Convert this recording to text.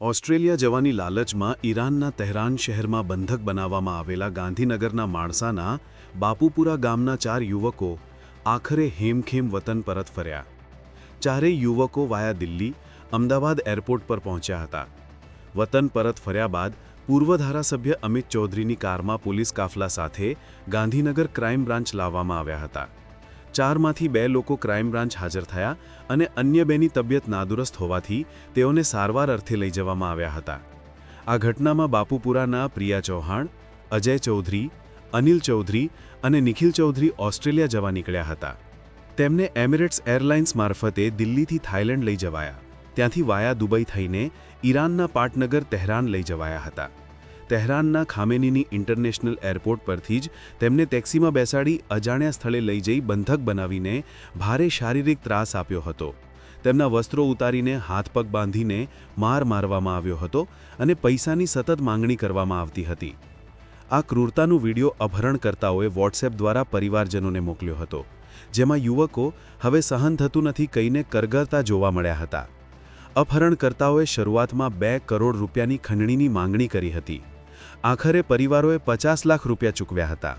Australia જવાની લાલચમાં ઈરાનના તહેરાન શહેરમાં બંધક બનાવવામાં આવેલા ગાંધીનગરના માણસાના બાપુપુરા ગામના 4 યુવકો આખરે હેમખેમ વતન પરત ફર્યા. ચારેય યુવકો વાયા દિલ્હી, અમદાવાદ એરપોર્ટ પર પહોંચ્યા હતા. વતન પરત ફર્યા બાદ પૂર્વ ધારાસભ્ય અમિત ચૌધરીની કારમાં પોલીસ કાફલા સાથે ગાંધીનગર ક્રાઇમ બ્રાન્ચ લાવવામાં આવ્યા હતા. 4માંથી 2 લોકો ક્રાઇમ બ્રાન્ચ હાજર થયા અને અન્ય 2ની તબિયત નાદુરસ્ત હોવાથી તેઓને સારવાર અર્થે લઈ જવામાં આવ્યા હતા. આ ઘટનામાં બાપુપુરાના પ્રિયા ચૌહાણ, અજય ચૌધરી, અનિલ ચૌધરી અને નિખિલ ચૌધરી ઓસ્ટ્રેલિયા જવા નીકળ્યા હતા. તેમને એમિરેટ્સ એરલાઇન્સ મારફતે દિલ્હીથી થાઇલેન્ડ લઈ જવાયા. ત્યાંથી વાયા દુબઈ થઈને ઈરાનના પાટનગર તહેરાન લઈ જવાયા હતા. તહેરાનના ખામેનીની ઇન્ટરનેશનલ એરપોર્ટ પરથી જ તેમને ટેક્સીમાં બેસાડી અજાણ્યા સ્થળે લઈ જઈ બંધક બનાવીને ભારે શારીરિક ત્રાસ આપ્યો હતો. તેમના વસ્ત્રો ઉતારીને હાથ પગ બાંધીને મારવામાં આવ્યો હતો અને પૈસાની સતત માંગણી કરવામાં આવતી હતી. આ ક્રૂરતાનો વિડીયો અપહરણકર્તાઓએ વોટ્સએપ દ્વારા પરિવારજનોને મોકલ્યો હતો, જેમાં યુવકો હવે સહન થતું નથી કહીને કરગરતા જોવા મળ્યા હતા. અપહરણકર્તાઓએ શરૂઆતમાં 2 કરોડ રૂપિયાની ખંડણીની માંગણી કરી હતી. આખરે પરિવારોએ 50 લાખ રૂપિયા ચૂકવ્યા હતા.